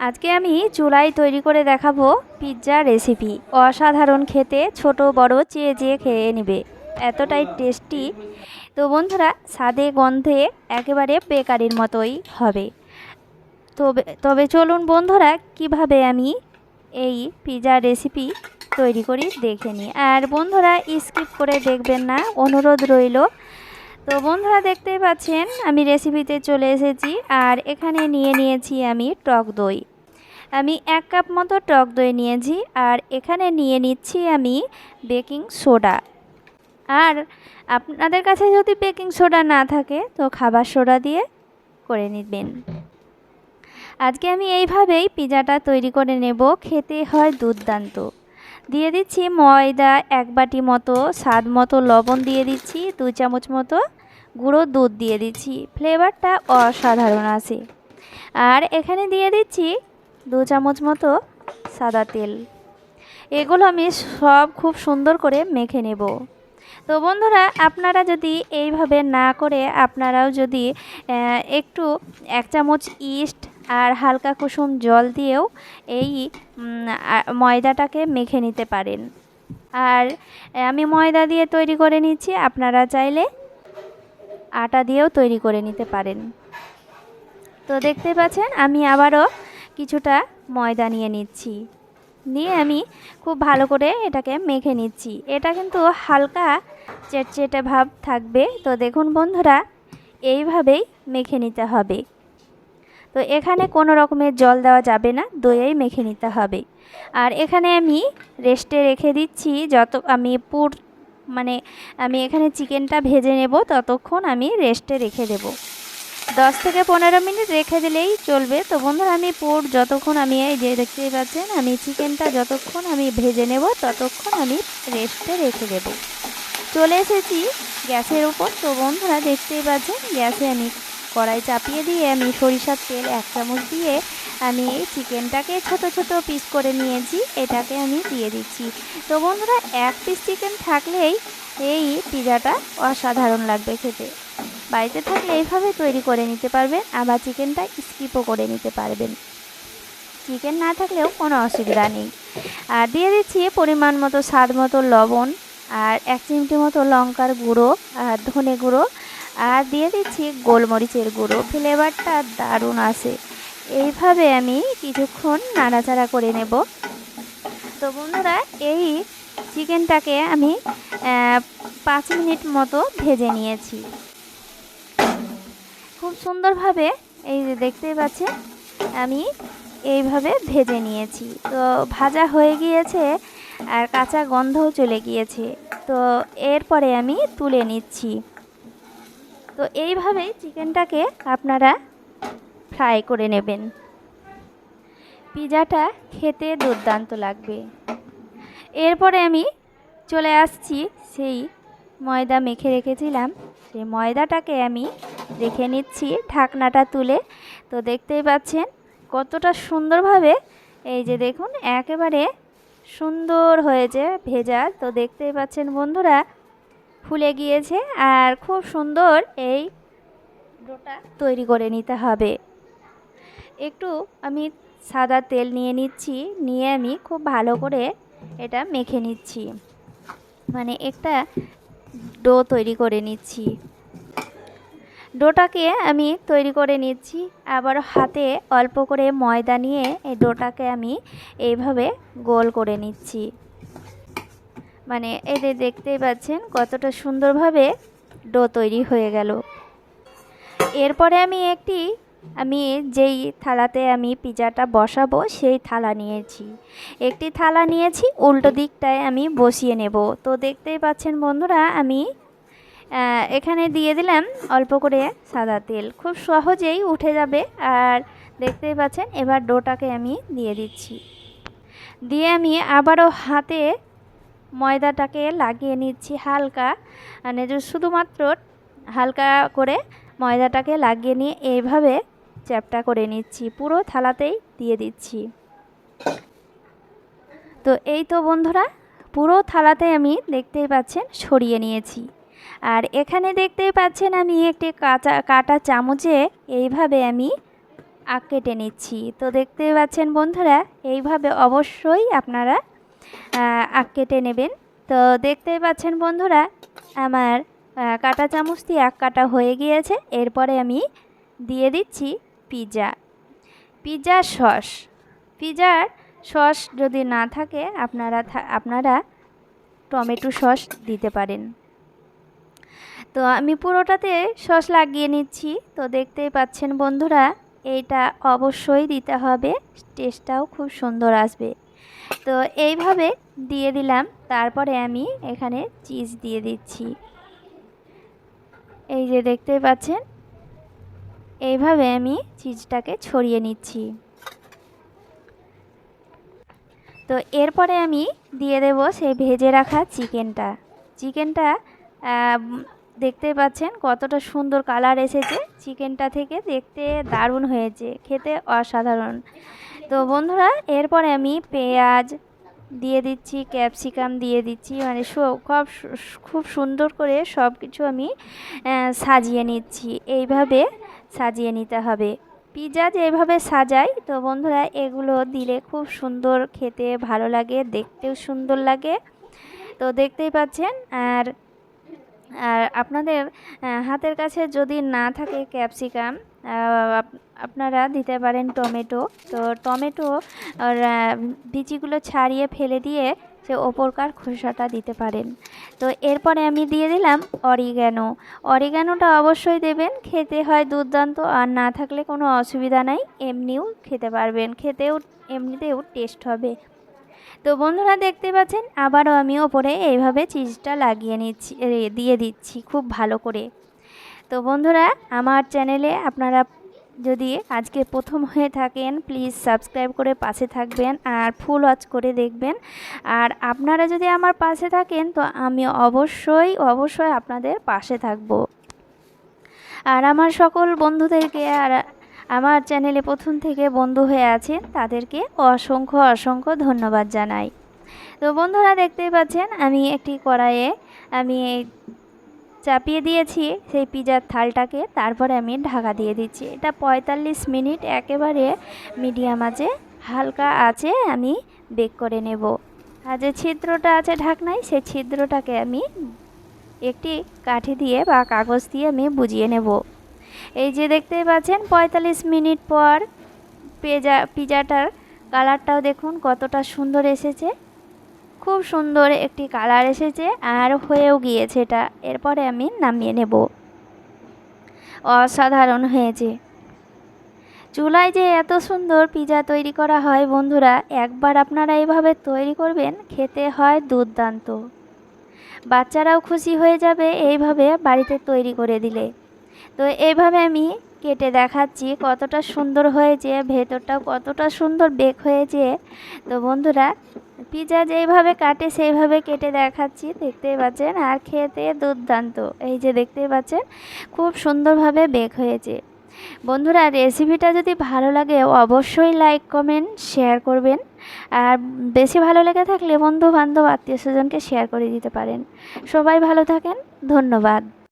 আজকে আমি চুলায় তৈরি করে দেখাবো পিৎজা রেসিপি। অসাধারণ খেতে, ছোট বড় চেয়ে চেয়ে খেয়ে নেবে, এতটাই টেস্টি। তো বন্ধুরা, স্বাদে গন্ধে একেবারে বেকারির মতোই হবে। তবে তবে চলুন বন্ধুরা, কিভাবে আমি এই পিৎজা রেসিপি তৈরি করি দেখে নিই। আর বন্ধুরা, স্কিপ করে দেখবেন না, অনুরোধ রইল। তো বন্ধুরা, দেখতেই পাচ্ছেন আমি রেসিপিতে চলে এসেছি। আর এখানে নিয়ে নিয়েছি আমি টক দই। আমি 1 কাপ মতো টক দই নিয়েছি। আর এখানে নিয়ে নিচ্ছি আমি বেকিং সোডা। আর আপনাদের কাছে যদি বেকিং সোডা না থাকে তো খাবার সোডা দিয়ে করে নেবেন। আজকে আমি এইভাবেই পিৎজাটা তৈরি করে নেব, খেতে হয় দুর্দান্ত। দিয়ে দিচ্ছি ময়দা 1 বাটি মতো, স্বাদ মতো লবণ দিয়ে দিচ্ছি, 2 চামচ মতো গুঁড়ো দুধ দিয়ে দিচ্ছি, ফ্লেভারটা অসাধারণ আসে। আর এখানে দিয়ে দিচ্ছি 2 চামচ মতো সাদা তেল। এগুলো আমি সব খুব সুন্দর করে মেখে নেব। তো বন্ধুরা, আপনারা যদি এইভাবে না করে আপনারাও যদি একটু 1 চামচ ইস্ট আর হালকা কুসুম জল দিয়েও এই ময়দাটাকে মেখে নিতে পারেন। আর আমি ময়দা দিয়ে তৈরি করে নিচ্ছি, আপনারা চাইলে আটা দিয়েও তৈরি করে নিতে পারেন। তো দেখতে পাচ্ছেন আমি আবারও কিছুটা ময়দা নিয়ে নিচ্ছি, নিয়ে আমি খুব ভালো করে এটাকে মেখে নিচ্ছি। এটা কিন্তু হালকা চেটচেটে ভাব থাকবে। তো দেখুন বন্ধুরা, এইভাবেই মেখে নিতে হবে। তো এখানে কোনো রকমের জল দেওয়া যাবে না, দইয়েই মেখে নিতে হবে। আর এখানে আমি রেস্টে রেখে দিচ্ছি, যত আমি আমি এখানে চিকেনটা ভেজে নেব, ততক্ষণ আমি রেস্টে রেখে দেব। 10 থেকে 15 মিনিট রেখে দিলেই চলবে। তো বন্ধুরা, আমি যতক্ষণ আমি এই যে দেখতেই পাচ্ছেন আমি চিকেনটা যতক্ষণ আমি ভেজে নেব ততক্ষণ আমি রেস্টে রেখে দেব। চলে এসেছি গ্যাসের উপর। তো বন্ধুরা, দেখতেই পাচ্ছেন গ্যাসে আমি কড়াই চাপিয়ে দিয়ে আমি সরিষার তেল 1 চামচ দিয়ে আমি এই চিকেনটাকে ছোট ছোট পিস করে নিয়েছি, এটাকে আমি দিয়ে দিচ্ছি। তো বন্ধুরা, 1 পিস চিকেন থাকলেই এই পিৎজাটা অসাধারণ লাগবে খেতে। বাড়িতে থাকলে এইভাবে তৈরি করে নিতে পারবেন, আবার চিকেনটা স্কিপও করে নিতে পারবেন। চিকেন না থাকলেও কোনো অসুবিধা নেই। আর দিয়ে দিচ্ছি পরিমাণ মতো স্বাদ মতো লবণ, আর 1 চিমটি মতো লঙ্কার গুঁড়ো আর ধনে গুঁড়ো, আর দিয়ে দিচ্ছি গোলমরিচের গুঁড়ো। ফ্লেভারটা দারুণ আসে। এইভাবে আমি কিছুক্ষণ নাড়াচাড়া করে নেব। তো বন্ধুরা, এই চিকেনটাকে আমি 5 মিনিট মতো ভেজে নিয়েছি খুব সুন্দরভাবে। এই যে দেখতেই পাচ্ছেন আমি এইভাবে ভেজে নিয়েছি। তো ভাজা হয়ে গিয়েছে আর কাঁচা গন্ধও চলে গিয়েছে। তো এরপরে আমি তুলে নিচ্ছি। তো এইভাবেই চিকেনটাকে আপনারা ফ্রাই করে নেবেন। পিৎজাটা খেতে দুর্দান্ত লাগবে। এরপরে আমি চলে আসছি সেই ময়দা মেখে রেখেছিলাম, সেই ময়দাটাকে আমি রেখে নিচ্ছি ঢাকনাটা তুলে। তো দেখতেই পাচ্ছেন কতটা সুন্দরভাবে, এই যে দেখুন একেবারে সুন্দর হয়েছে ভেজা। তো দেখতেই পাচ্ছেন বন্ধুরা, ফুলে গিয়েছে। আর খুব সুন্দর এই ডোটা তৈরি করে নিতে হবে। একটু আমি সাদা তেল নিয়ে নিচ্ছি, নিয়ে আমি খুব ভালো করে এটা মেখে নিচ্ছি, মানে একটা ডো তৈরি করে নিচ্ছি। ডোটাকে আমি তৈরি করে নিচ্ছি, আবার হাতে অল্প করে ময়দা নিয়ে এই ডোটাকে আমি এইভাবে গোল করে নিচ্ছি। মানে এদের দেখতেই পাচ্ছেন কতটা সুন্দরভাবে ডো তৈরি হয়ে গেল। এরপরে আমি যেই থালাতে আমি পিৎজাটা বসাবো সেই থালা নিয়েছি, একটি থালা নিয়েছি, উল্টো দিকটায় আমি বসিয়ে নেব। তো দেখতেই পাচ্ছেন বন্ধুরা, আমি এখানে দিয়ে দিলাম অল্প করে সাদা তেল, খুব সহজেই উঠে যাবে। আর দেখতেই পাচ্ছেন এবার ডোটাকে আমি দিয়ে দিচ্ছি, দিয়ে আমি আবারও হাতে ময়দাটাকে লাগিয়ে নিচ্ছি হালকা, মানে শুধুমাত্র হালকা করে ময়দাটাকে লাগিয়ে নিয়ে এইভাবে চ্যাপটা করে নিচ্ছি, পুরো থালাতেই দিয়ে দিচ্ছি। তো এই তো বন্ধুরা, পুরো থালাতে আমি দেখতেই পাচ্ছেন ছড়িয়ে নিয়েছি। আর এখানে দেখতেই পাচ্ছেন আমি একটি কাটা চামচে এইভাবে আমি আগ কেটে নিচ্ছি। তো দেখতে পাচ্ছেন বন্ধুরা, এইভাবে অবশ্যই আপনারা আগ কেটে নেবেন। তো দেখতেই পাচ্ছেন বন্ধুরা, আমার কাঁটা চামচ দিয়ে আগ কাটা হয়ে গিয়েছে। এরপরে আমি দিয়ে দিচ্ছি পিৎজা সস। পিৎজার সস যদি না থাকে আপনারা টমেটো সস দিতে পারেন। তো আমি পুরোটাতে সস লাগিয়ে নিচ্ছি। তো দেখতেই পাচ্ছেন বন্ধুরা, এইটা অবশ্যই দিতে হবে, টেস্টটাও খুব সুন্দর আসবে। তো এইভাবে দিয়ে দিলাম। তারপরে আমি এখানে চিজ দিয়ে দিচ্ছি। এই যে দেখতেই পাচ্ছেন, এইভাবে আমি চিজটাকে ছড়িয়ে নিচ্ছি। তো এরপরে আমি দিয়ে দেব সেই ভেজে রাখা চিকেনটা দেখতেই পাচ্ছেন কতটা সুন্দর কালার এসেছে। চিকেনটা থেকে দেখতে দারুণ হয়েছে, খেতে অসাধারণ। তো বন্ধুরা, এরপরে আমি পেঁয়াজ দিয়ে দিচ্ছি, ক্যাপসিকাম দিয়ে দিচ্ছি, মানে খুব সুন্দর করে সব কিছু আমি সাজিয়ে নিচ্ছি। এইভাবে সাজিয়ে নিতে হবে। পিৎজা যেভাবে সাজাই, তো বন্ধুরা এগুলো দিলে খুব সুন্দর, খেতে ভালো লাগে, দেখতেও সুন্দর লাগে। তো দেখতেই পাচ্ছেন। আর আপনাদের হাতের কাছে যদি না থাকে ক্যাপসিকাম, আপনারা দিতে পারেন টমেটো। তো টমেটো আর বিচিগুলো ছাড়িয়ে ফেলে দিয়ে সে ওপরকার খোসাটা দিতে পারেন। তো এরপরে আমি দিয়ে দিলাম অরিগ্যানোটা অবশ্যই দেবেন, খেতে হয় দুর্দান্ত। আর না থাকলে কোনো অসুবিধা নাই, এমনিও খেতে পারবেন, এমনিতেও টেস্ট হবে। তো বন্ধুরা দেখতে পাচ্ছেন, আবারও আমি ওপরে এইভাবে চিজটা দিয়ে দিচ্ছি খুব ভালো করে। তো বন্ধুরা, আমার চ্যানেলে আপনারা যদি আজকে প্রথম হয়ে থাকেন, প্লিজ সাবস্ক্রাইব করে পাশে থাকবেন আর ফুল ওয়াচ করে দেখবেন। আর আপনারা যদি আমার পাশে থাকেন, তো আমি অবশ্যই আপনাদের পাশে থাকব। আর আমার সকল বন্ধুদেরকে, আর আমার চ্যানেলে প্রথম থেকে বন্ধু হয়ে আছেন, তাদেরকে অসংখ্য ধন্যবাদ জানাই। তো বন্ধুরা দেখতেই পাচ্ছেন, আমি একটি কড়াইয়ে চাপিয়ে দিয়েছি সেই পিৎজার থালটাকে। তারপরে আমি ঢাকা দিয়ে দিচ্ছি। এটা 45 মিনিট একেবারে মিডিয়াম আঁচে, হালকা আঁচে আমি বেক করে নেব। আর যে ছিদ্রটা আছে ঢাকনায়, সেই ছিদ্রটাকে আমি একটি কাঠি দিয়ে বা কাগজ দিয়ে আমি বুজিয়ে নেব। এই যে দেখতেই পাচ্ছেন 45 মিনিট পর পিৎজাটার কালারটাও দেখুন কতটা সুন্দর এসেছে। খুব সুন্দর একটি কালার এসেছে আর হয়েও গিয়েছে এটা। এরপরে আমি নামিয়ে নেব। অসাধারণ হয়েছে। চুলায় যে এত সুন্দর পিৎজা তৈরি করা হয় বন্ধুরা, একবার আপনারা এইভাবে তৈরি করবেন, খেতে হয় দুর্দান্ত। বাচ্চারাও খুশি হয়ে যাবে এইভাবে বাড়িতে তৈরি করে দিলে। তো এইভাবে আমি কেটে দেখাচ্ছি কতটা সুন্দর হয়েছে, ভেতরটাও কতটা সুন্দর বেক হয়েছে। তো বন্ধুরা, পিৎজা যেইভাবে কাটে সেইভাবে কেটে দেখাচ্ছি, দেখতেই পাচ্ছেন, আর খেতে দুর্দান্ত। এই যে দেখতেই পাচ্ছেন খুব সুন্দরভাবে বেক হয়েছে। বন্ধুরা, রেসিপিটা যদি ভালো লাগে অবশ্যই লাইক কমেন্ট শেয়ার করবেন। আর বেশি ভালো লেগে থাকলে বন্ধু বান্ধব আত্মীয় স্বজনকে শেয়ার করে দিতে পারেন। সবাই ভালো থাকেন, ধন্যবাদ।